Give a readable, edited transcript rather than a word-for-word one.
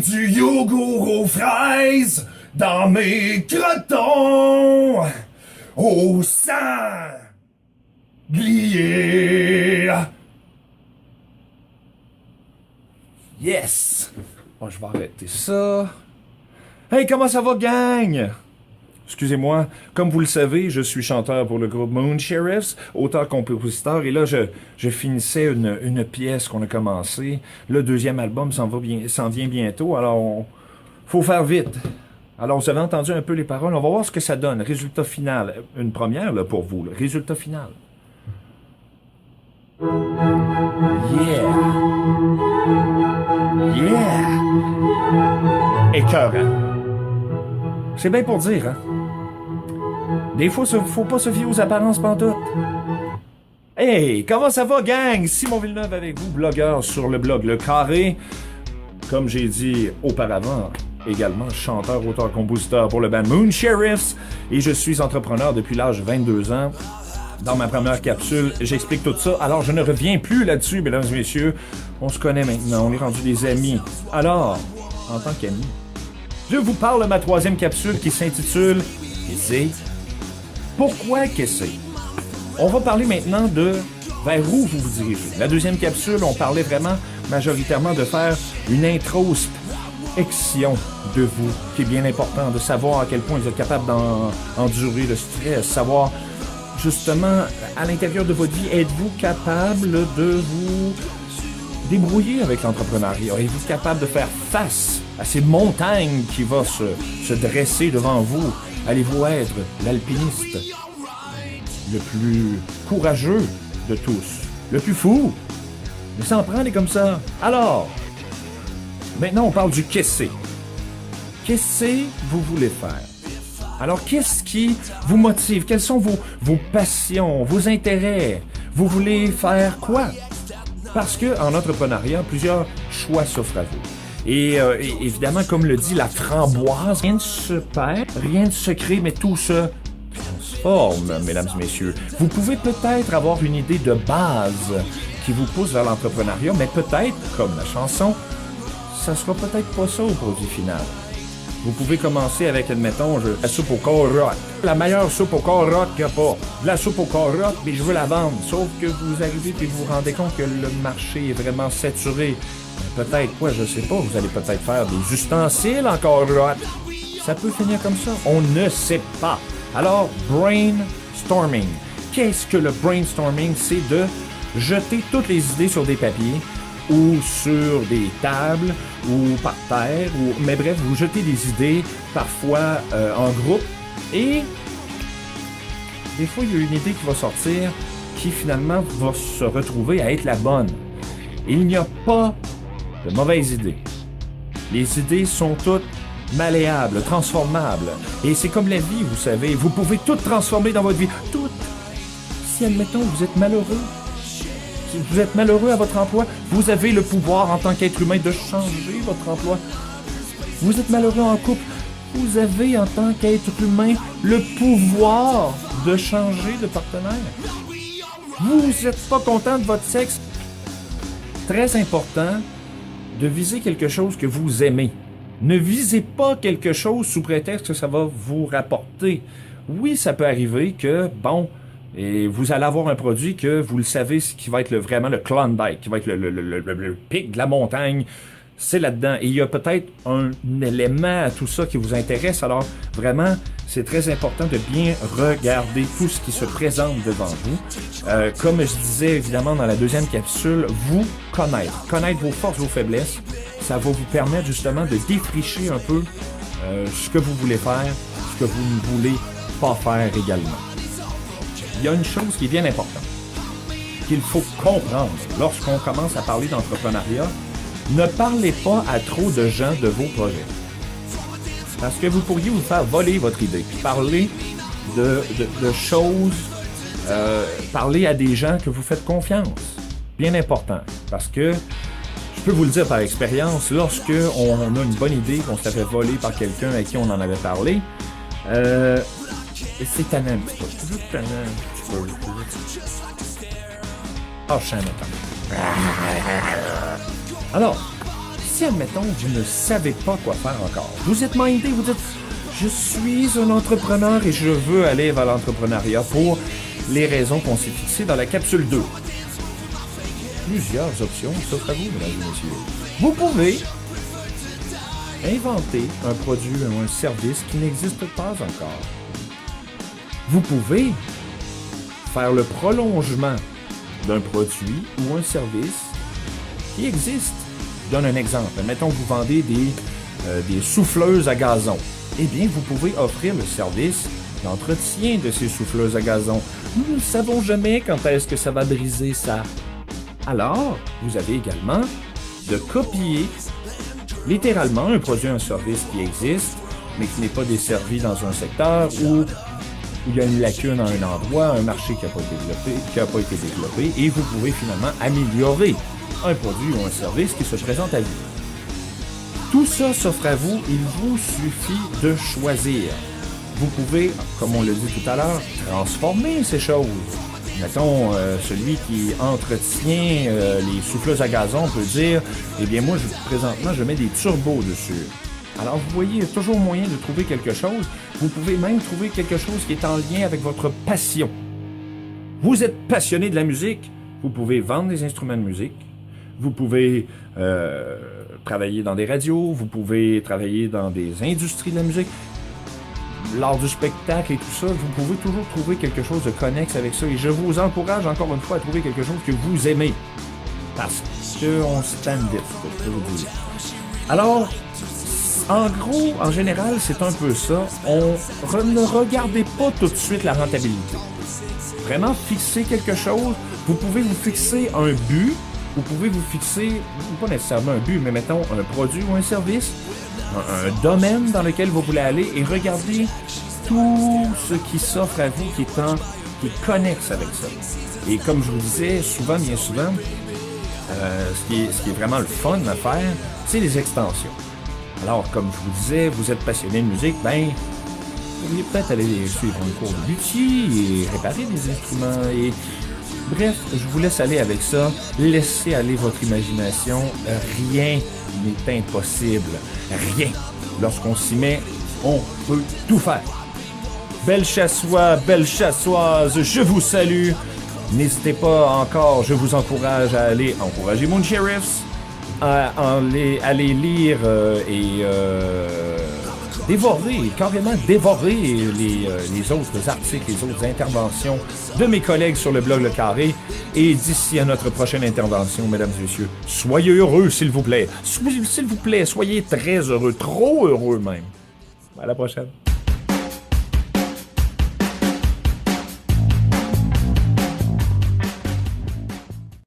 du yogourt aux fraises dans mes crotons au sanglier. Yes! Bon, je vais arrêter ça. Hey, comment ça va, gang? Excusez-moi, comme vous le savez, je suis chanteur pour le groupe Moon Sheriffs, auteur-compositeur, et là, je finissais une pièce qu'on a commencée. Le deuxième album s'en vient bientôt, alors faut faire vite. Alors, vous avez entendu un peu les paroles, on va voir ce que ça donne. Résultat final, une première là, pour vous, le résultat final. Yeah! Yeah! Écœurant. C'est bien pour dire, hein? Des fois, faut pas se fier aux apparences pantoute. Hey, comment ça va, gang? Simon Villeneuve avec vous, blogueur sur le blog Le Carré. Comme j'ai dit auparavant, également chanteur, auteur, compositeur pour le band Moon Sheriffs. Et je suis entrepreneur depuis l'âge de 22 ans. Dans ma première capsule, j'explique tout ça. Alors, je ne reviens plus là-dessus, mesdames et messieurs. On se connaît maintenant, on est rendu des amis. Alors, en tant qu'amis, je vous parle de ma troisième capsule qui s'intitule « Qu'est-ce? Pourquoi qu'est-ce ?» On va parler maintenant de vers où vous vous dirigez. La deuxième capsule, on parlait vraiment majoritairement de faire une introspection de vous, qui est bien important, de savoir à quel point vous êtes capable d'endurer le stress, savoir justement, à l'intérieur de votre vie, êtes-vous capable de vous débrouiller avec l'entrepreneuriat? Êtes-vous capable de faire face à ces montagnes qui vont se dresser devant vous? Allez-vous être l'alpiniste le plus courageux de tous? Le plus fou? Mais ça en prend des comme ça. Alors, maintenant on parle du qu'est-ce. Qu'est-ce que vous voulez faire? Alors, qu'est-ce qui vous motive? Quelles sont vos passions, vos intérêts? Vous voulez faire quoi? Parce que en entrepreneuriat, plusieurs choix s'offrent à vous. Et évidemment, comme le dit la framboise, rien ne se perd, rien ne se crée, mais tout se transforme, mesdames et messieurs. Vous pouvez peut-être avoir une idée de base qui vous pousse vers l'entrepreneuriat, mais peut-être, comme la chanson, ça sera peut-être pas ça au produit final. Vous pouvez commencer avec, admettons, la soupe aux carottes. La meilleure soupe aux carottes qu'il n'y a pas. De la soupe aux carottes, mais je veux la vendre. Sauf que vous arrivez et vous vous rendez compte que le marché est vraiment saturé. Peut-être, quoi, je sais pas, vous allez peut-être faire des ustensiles en carottes. Ça peut finir comme ça. On ne sait pas. Alors, brainstorming. Qu'est-ce que le brainstorming? C'est de jeter toutes les idées sur des papiers ou sur des tables, ou par terre, mais bref, vous jetez des idées, parfois en groupe, et des fois, il y a une idée qui va sortir qui finalement va se retrouver à être la bonne. Il n'y a pas de mauvaises idées. Les idées sont toutes malléables, transformables, et c'est comme la vie, vous savez, vous pouvez tout transformer dans votre vie, tout. Si, admettons, vous êtes malheureux, si vous êtes malheureux à votre emploi, vous avez le pouvoir en tant qu'être humain de changer votre emploi. Vous êtes malheureux en couple, vous avez en tant qu'être humain le pouvoir de changer de partenaire. Vous n'êtes pas content de votre sexe. Très important de viser quelque chose que vous aimez. Ne visez pas quelque chose sous prétexte que ça va vous rapporter. Oui, ça peut arriver que, bon, et vous allez avoir un produit que vous le savez, qui va être vraiment le Klondike, qui va être le pic de la montagne. C'est là-dedans. Et il y a peut-être un élément à tout ça qui vous intéresse. Alors, vraiment, c'est très important de bien regarder tout ce qui se présente devant vous. Comme je disais, évidemment, dans la deuxième capsule, vous connaître. Connaître vos forces, vos faiblesses. Ça va vous permettre justement de défricher un peu ce que vous voulez faire, ce que vous ne voulez pas faire également. Il y a une chose qui est bien importante, qu'il faut comprendre lorsqu'on commence à parler d'entrepreneuriat. Ne parlez pas à trop de gens de vos projets. Parce que vous pourriez vous faire voler votre idée. Parlez de choses, parlez à des gens que vous faites confiance. Bien important. Parce que, je peux vous le dire par expérience, lorsque on a une bonne idée, qu'on se la fait voler par quelqu'un à qui on en avait parlé, c'est tannant un petit peu. C'est toujours tannant un petit peu. Ah, je sens maintenant. Alors, si, admettons, vous ne savez pas quoi faire encore, vous êtes mindé, vous dites « Je suis un entrepreneur et je veux aller vers l'entrepreneuriat pour les raisons qu'on s'est fixées dans la capsule 2. » Plusieurs options s'offrent à vous, mesdames et messieurs. Vous pouvez inventer un produit ou un service qui n'existe pas encore. Vous pouvez faire le prolongement d'un produit ou un service qui existe. Je donne un exemple. Mettons que vous vendez des souffleuses à gazon. Eh bien, vous pouvez offrir le service d'entretien de ces souffleuses à gazon. Nous ne savons jamais quand est-ce que ça va briser ça. Alors, vous avez également de copier littéralement un produit, un service qui existe, mais qui n'est pas desservi dans un secteur où il y a une lacune à un endroit, un marché qui n'a pas été développé, et vous pouvez finalement améliorer un produit ou un service qui se présente à vous. Tout ça s'offre à vous, il vous suffit de choisir. Vous pouvez, comme on l'a dit tout à l'heure, transformer ces choses. Mettons, celui qui entretient les souffleuses à gazon peut dire « Eh bien, moi, présentement, je mets des turbos dessus. » Alors, vous voyez, il y a toujours moyen de trouver quelque chose. Vous pouvez même trouver quelque chose qui est en lien avec votre passion. Vous êtes passionné de la musique, vous pouvez vendre des instruments de musique, vous pouvez travailler dans des radios, vous pouvez travailler dans des industries de la musique. L'art du spectacle et tout ça, vous pouvez toujours trouver quelque chose de connexe avec ça. Et je vous encourage encore une fois à trouver quelque chose que vous aimez. Parce qu'on stand it, je peux vous dire. Alors, en gros, en général, c'est un peu ça. Ne regardez pas tout de suite la rentabilité. Vraiment fixer quelque chose. Vous pouvez vous fixer un but. Vous pouvez vous fixer, pas nécessairement un but, mais mettons un produit ou un service. Un domaine dans lequel vous voulez aller et regardez tout ce qui s'offre à vous qui est connexe avec ça. Et comme je vous disais, bien souvent, ce qui est vraiment le fun à faire, c'est les extensions. Alors, comme je vous disais, vous êtes passionné de musique, vous pourriez peut-être aller suivre un cours de luthier et réparer des instruments. Et bref, je vous laisse aller avec ça. Laissez aller votre imagination. Rien n'est impossible. Rien. Lorsqu'on s'y met, on peut tout faire. Belle chassois, belle chassoise, je vous salue. N'hésitez pas encore, je vous encourage à aller encourager Moon Sheriffs, à aller lire et carrément dévorer les autres articles, les autres interventions de mes collègues sur le blog Le Carré. Et d'ici à notre prochaine intervention, mesdames et messieurs, soyez heureux, s'il vous plaît. S'il vous plaît, soyez très heureux, trop heureux même. À la prochaine.